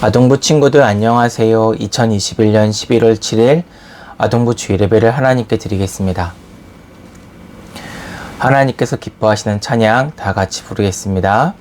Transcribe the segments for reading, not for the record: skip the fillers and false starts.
아동부 친구들 안녕하세요. 2021년 11월 7일 아동부 주일 예배를 하나님께 드리겠습니다. 하나님께서 기뻐하시는 찬양 다 같이 부르겠습니다.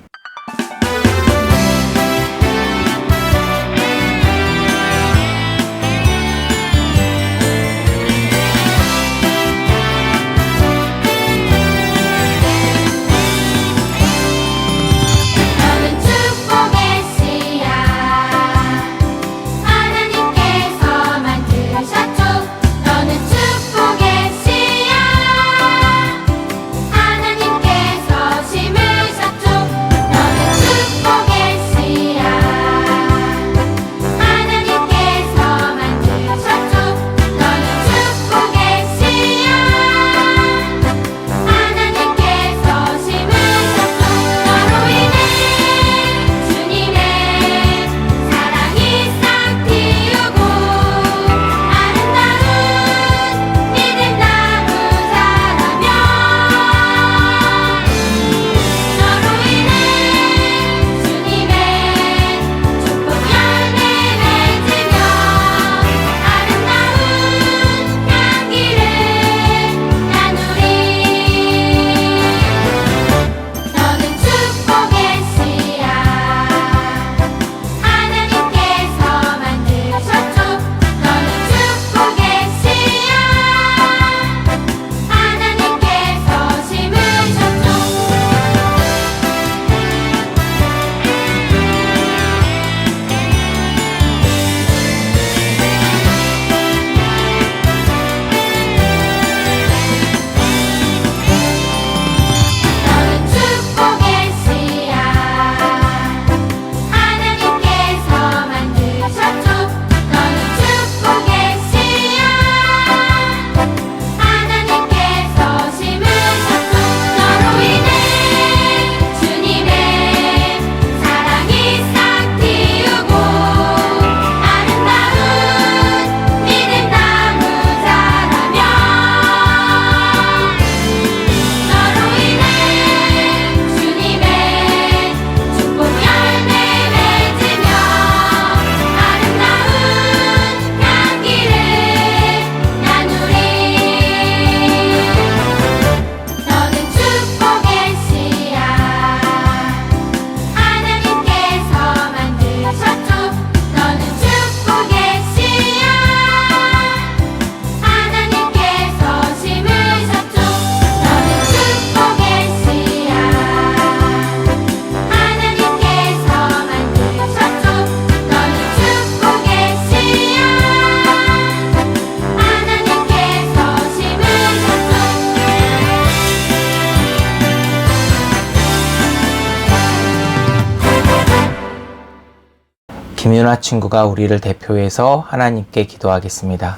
김윤아 친구가 우리를 대표해서 하나님께 기도하겠습니다.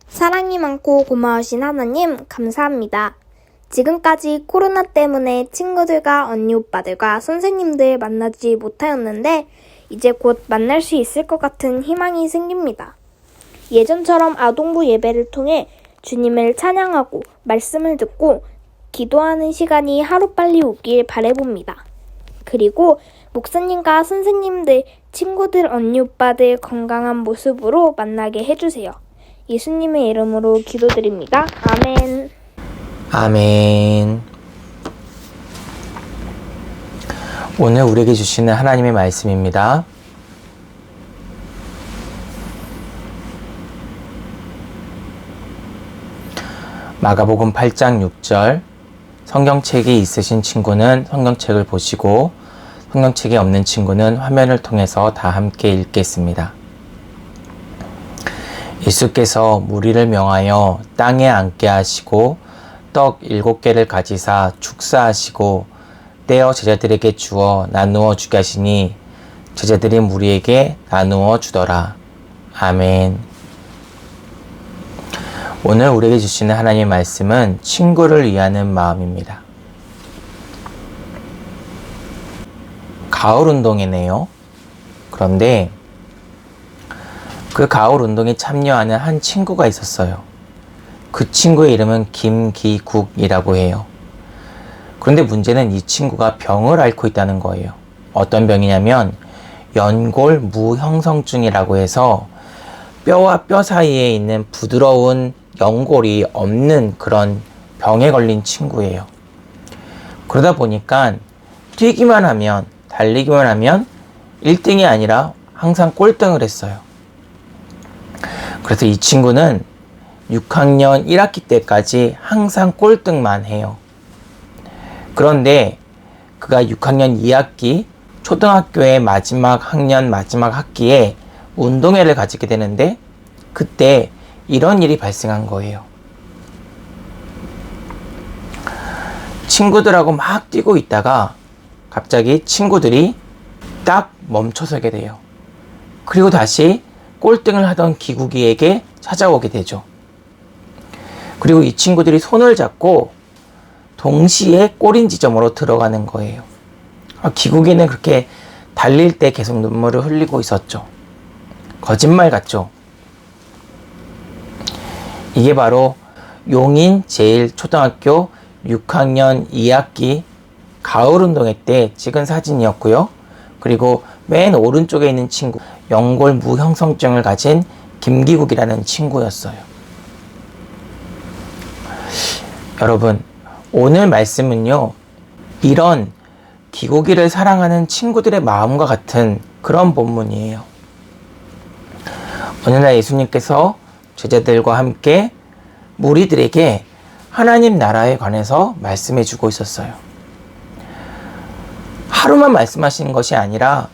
사랑이 많고 고마우신 하나님 감사합니다. 지금까지 코로나 때문에 친구들과 언니 오빠들과 선생님들 만나지 못하였는데 이제 곧 만날 수 있을 것 같은 희망이 생깁니다. 예전처럼 아동부 예배를 통해 주님을 찬양하고 말씀을 듣고 기도하는 시간이 하루빨리 오길 바라봅니다. 그리고 목사님과 선생님들, 친구들, 언니, 오빠들 건강한 모습으로 만나게 해주세요. 예수님의 이름으로 기도드립니다. 아멘. 아멘. 오늘 우리에게 주시는 하나님의 말씀입니다. 마가복음 8장 6절. 성경책이 있으신 친구는 성경책을 보시고 성경책이 없는 친구는 화면을 통해서 다 함께 읽겠습니다. 예수께서 무리를 명하여 땅에 앉게 하시고 떡 7개를 가지사 축사하시고 떼어 제자들에게 주어 나누어 주게 하시니 제자들이 무리에게 나누어 주더라. 아멘. 오늘 우리에게 주시는 하나님의 말씀은 친구를 위하는 마음입니다. 가을 운동이네요. 그런데 그 가을 운동에 참여하는 한 친구가 있었어요. 그 친구의 이름은 김기국이라고 해요. 그런데 문제는 이 친구가 병을 앓고 있다는 거예요. 어떤 병이냐면 연골 무형성증이라고 해서 뼈와 뼈 사이에 있는 부드러운 연골이 없는 그런 병에 걸린 친구예요. 그러다 보니까 뛰기만 하면, 달리기만 하면 1등이 아니라 항상 꼴등을 했어요. 그래서 이 친구는 6학년 1학기 때까지 항상 꼴등만 해요. 그런데 그가 6학년 2학기 초등학교의 마지막 학년 마지막 학기에 운동회를 가지게 되는데 그때 이런 일이 발생한 거예요. 친구들하고 막 뛰고 있다가 갑자기 친구들이 딱 멈춰서게 돼요. 그리고 다시 꼴등을 하던 기국이에게 찾아오게 되죠. 그리고 이 친구들이 손을 잡고 동시에 골인 지점으로 들어가는 거예요. 기국이는 그렇게 달릴 때 계속 눈물을 흘리고 있었죠. 거짓말 같죠? 이게 바로 용인 제1초등학교 6학년 2학기 가을운동회 때 찍은 사진이었고요. 그리고 맨 오른쪽에 있는 친구, 연골 무형성증을 가진 김기국이라는 친구였어요. 여러분, 오늘 말씀은요, 이런 기국이를 사랑하는 친구들의 마음과 같은 그런 본문이에요. 어느 날 예수님께서 제자들과 함께 무리들에게 하나님 나라에 관해서 말씀해 주고 있었어요. 하루만 말씀하시는 것이 아니라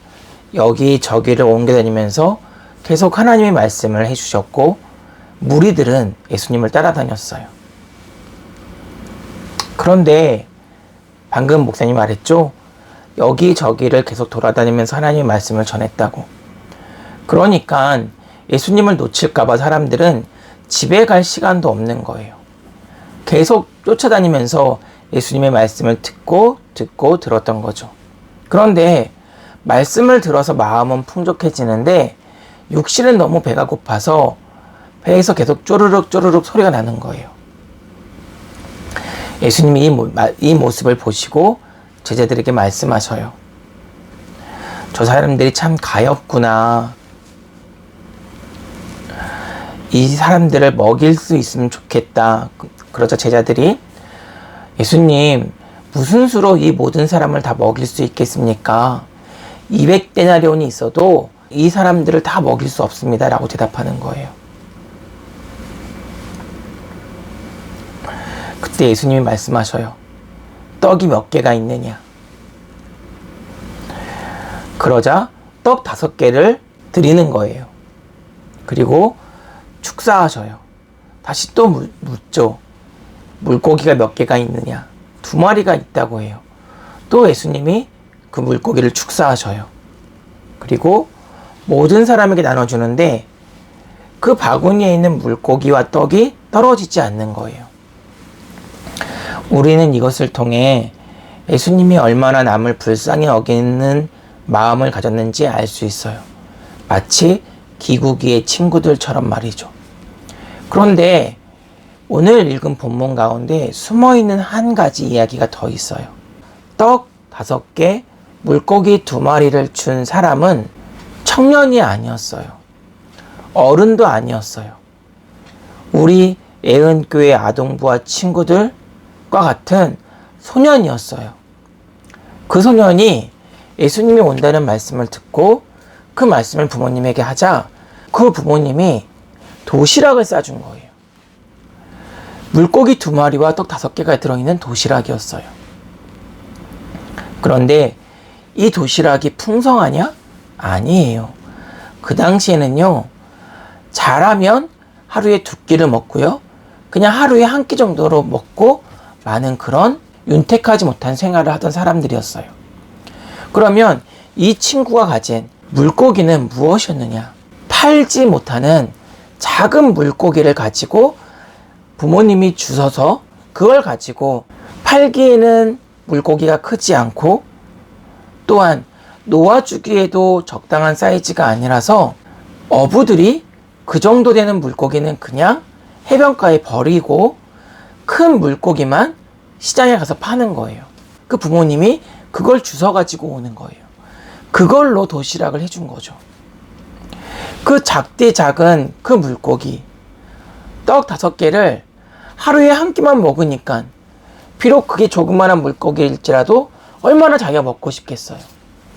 여기저기를 옮겨다니면서 계속 하나님의 말씀을 해주셨고 무리들은 예수님을 따라다녔어요. 그런데 방금 목사님 말했죠? 여기저기를 계속 돌아다니면서 하나님의 말씀을 전했다고. 그러니까 예수님을 놓칠까봐 사람들은 집에 갈 시간도 없는 거예요. 계속 쫓아다니면서 예수님의 말씀을 듣고 들었던 거죠. 그런데 말씀을 들어서 마음은 풍족해지는데 육신은 너무 배가 고파서 배에서 계속 쪼르륵 소리가 나는 거예요. 예수님이 이 모습을 보시고 제자들에게 말씀하셔요. 저 사람들이 참 가엾구나. 이 사람들을 먹일 수 있으면 좋겠다. 그러자 제자들이 예수님, 무슨 수로 이 모든 사람을 다 먹일 수 있겠습니까? 200데나리온이 있어도 이 사람들을 다 먹일 수 없습니다. 라고 대답하는 거예요. 그때 예수님이 말씀하셔요. 떡이 몇 개가 있느냐? 그러자 떡 5개를 드리는 거예요. 그리고 축사하셔요. 다시 또 묻죠. 물고기가 몇 개가 있느냐? 2마리가 있다고 해요. 또 예수님이 그 물고기를 축사하셔요. 그리고 모든 사람에게 나눠주는데 그 바구니에 있는 물고기와 떡이 떨어지지 않는 거예요. 우리는 이것을 통해 예수님이 얼마나 남을 불쌍히 여기는 마음을 가졌는지 알 수 있어요. 마치 기국이의 친구들처럼 말이죠. 그런데 오늘 읽은 본문 가운데 숨어있는 한 가지 이야기가 더 있어요. 떡 5개, 물고기 2마리를 준 사람은 청년이 아니었어요. 어른도 아니었어요. 우리 예은교회 아동부와 친구들과 같은 소년이었어요. 그 소년이 예수님이 온다는 말씀을 듣고 그 말씀을 부모님에게 하자 그 부모님이 도시락을 싸준 거예요. 물고기 2마리와 떡 5개가 들어있는 도시락이었어요. 그런데 이 도시락이 풍성하냐? 아니에요. 그 당시에는요, 잘하면 하루에 2끼를 먹고요, 그냥 하루에 1끼 정도로 먹고 많은 그런 윤택하지 못한 생활을 하던 사람들이었어요. 그러면 이 친구가 가진 물고기는 무엇이었느냐? 팔지 못하는 작은 물고기를 가지고 부모님이 주셔서 그걸 가지고 팔기에는 물고기가 크지 않고 또한 놓아주기에도 적당한 사이즈가 아니라서 어부들이 그 정도 되는 물고기는 그냥 해변가에 버리고 큰 물고기만 시장에 가서 파는 거예요. 그 부모님이 그걸 주워 가지고 오는 거예요. 그걸로 도시락을 해준 거죠. 그 작디 작은 그 물고기 떡 5개를 하루에 한 끼만 먹으니까 비록 그게 조그마한 물고기일지라도 얼마나 자기가 먹고 싶겠어요.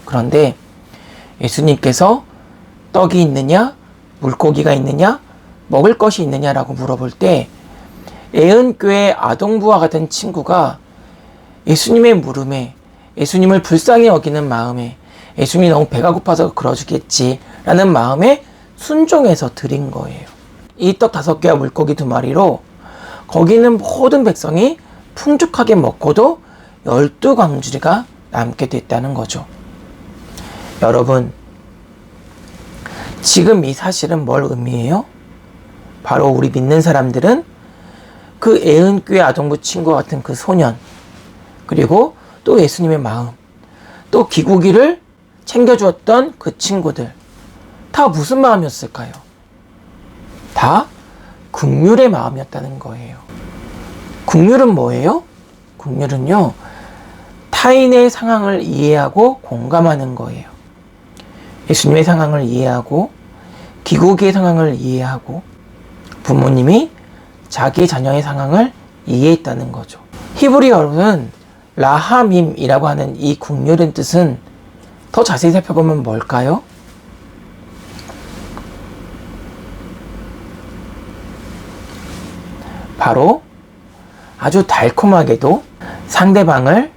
그런데 예수님께서 떡이 있느냐, 물고기가 있느냐, 먹을 것이 있느냐라고 물어볼 때 애은교회 아동부와 같은 친구가 예수님의 물음에, 예수님을 불쌍히 여기는 마음에, 예수님이 너무 배가 고파서 그러주겠지라는 마음에 순종해서 드린 거예요. 이 떡 5개와 물고기 2마리로 거기 있는 모든 백성이 풍족하게 먹고도 12광주리가 남게 됐다는 거죠. 여러분, 지금 이 사실은 뭘 의미해요? 바로 우리 믿는 사람들은 그 애은교회 아동부 친구와 같은 그 소년, 그리고 또 예수님의 마음, 또 기고기를 챙겨주었던 그 친구들, 다 무슨 마음이었을까요? 다 긍휼의 마음이었다는 거예요. 긍휼은 뭐예요? 긍휼은요, 타인의 상황을 이해하고 공감하는 거예요. 예수님의 상황을 이해하고 기고기의 상황을 이해하고 부모님이 자기 자녀의 상황을 이해했다는 거죠. 히브리어로는 라하밈이라고 하는 이 긍휼의 뜻은 더 자세히 살펴보면 뭘까요? 바로 아주 달콤하게도 상대방을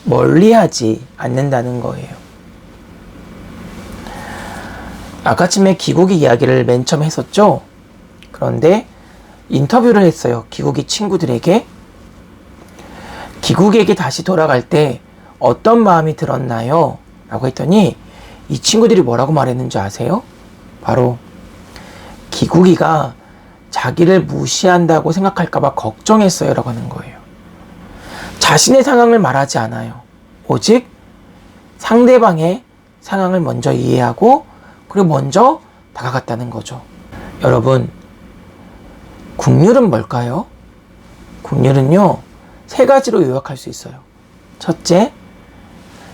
멀리하지 않는다는 거예요. 아까쯤에 기고기 이야기를 맨 처음 했었죠? 그런데 인터뷰를 했어요. 기고기 친구들에게. 기고기에게 다시 돌아갈 때 어떤 마음이 들었나요? 라고 했더니 이 친구들이 뭐라고 말했는지 아세요? 바로 기고기가 자기를 무시한다고 생각할까봐 걱정했어요 라고 하는 거예요. 자신의 상황을 말하지 않아요. 오직 상대방의 상황을 먼저 이해하고 그리고 먼저 다가갔다는 거죠. 여러분, 긍휼은 뭘까요? 긍휼은요, 3가지로 요약할 수 있어요. 첫째,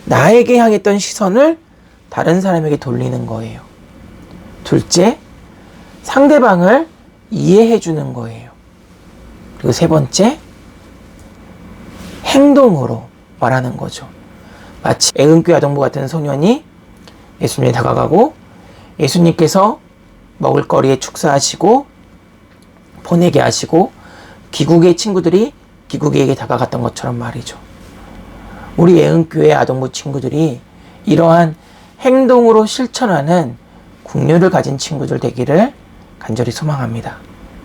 나에게 향했던 시선을 다른 사람에게 돌리는 거예요. 둘째, 상대방을 이해해 주는 거예요. 그리고 3번째, 행동으로 말하는 거죠. 마치 애은교회 아동부 같은 소년이 예수님에 다가가고 예수님께서 먹을거리에 축사하시고 보내게 하시고 기국의 친구들이 기국에게 다가갔던 것처럼 말이죠. 우리 애은교회 아동부 친구들이 이러한 행동으로 실천하는 긍휼을 가진 친구들 되기를 간절히 소망합니다.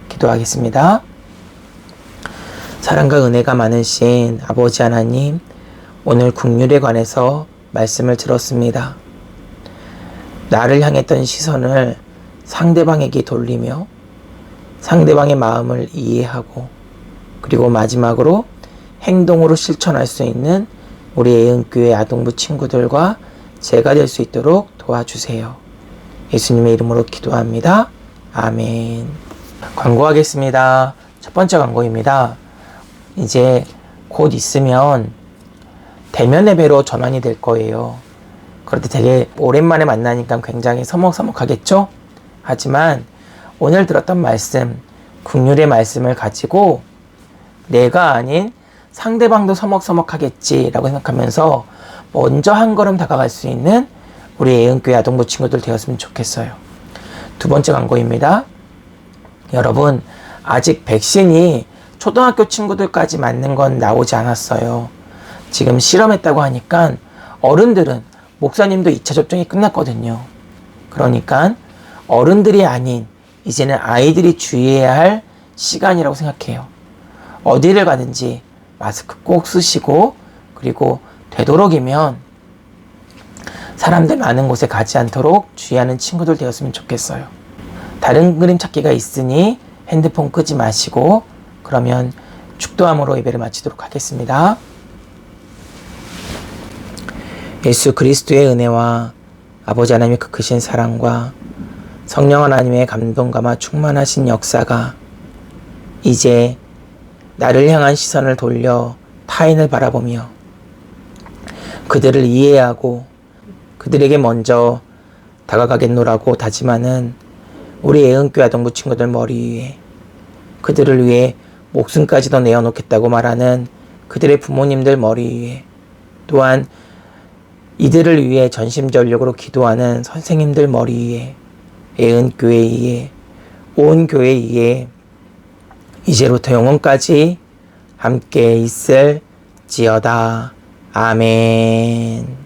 기도하겠습니다. 사랑과 은혜가 많으신 아버지 하나님, 오늘 긍휼에 관해서 말씀을 들었습니다. 나를 향했던 시선을 상대방에게 돌리며 상대방의 마음을 이해하고 그리고 마지막으로 행동으로 실천할 수 있는 우리 애은교회 아동부 친구들과 제가 될 수 있도록 도와주세요. 예수님의 이름으로 기도합니다. 아멘. 광고하겠습니다. 첫 번째 광고입니다. 이제 곧 있으면 대면 예배로 전환이 될 거예요. 그럴 때 되게 오랜만에 만나니까 굉장히 서먹서먹하겠죠? 하지만 오늘 들었던 말씀, 긍휼의 말씀을 가지고 내가 아닌 상대방도 서먹서먹하겠지라고 생각하면서 먼저 한 걸음 다가갈 수 있는 우리 애은교회 아동부 친구들 되었으면 좋겠어요. 두 번째 광고입니다. 여러분, 아직 백신이 초등학교 친구들까지 맞는 건 나오지 않았어요. 지금 실험했다고 하니까 어른들은, 목사님도 2차 접종이 끝났거든요. 그러니까 어른들이 아닌 이제는 아이들이 주의해야 할 시간이라고 생각해요. 어디를 가든지 마스크 꼭 쓰시고, 그리고 되도록이면 사람들 많은 곳에 가지 않도록 주의하는 친구들 되었으면 좋겠어요. 다른 그림 찾기가 있으니 핸드폰 끄지 마시고, 그러면 축도함으로 예배를 마치도록 하겠습니다. 예수 그리스도의 은혜와 아버지 하나님의 그 크신 사랑과 성령 하나님의 감동감화 충만하신 역사가 이제 나를 향한 시선을 돌려 타인을 바라보며 그들을 이해하고 그들에게 먼저 다가가겠노라고 다짐하는 우리 애은교회 아동부 친구들 머리 위에, 그들을 위해 목숨까지도 내어놓겠다고 말하는 그들의 부모님들 머리 위에, 또한 이들을 위해 전심전력으로 기도하는 선생님들 머리 위에, 애은교회 위에, 온 교회 위에 이제부터 영원까지 함께 있을지어다. 아멘.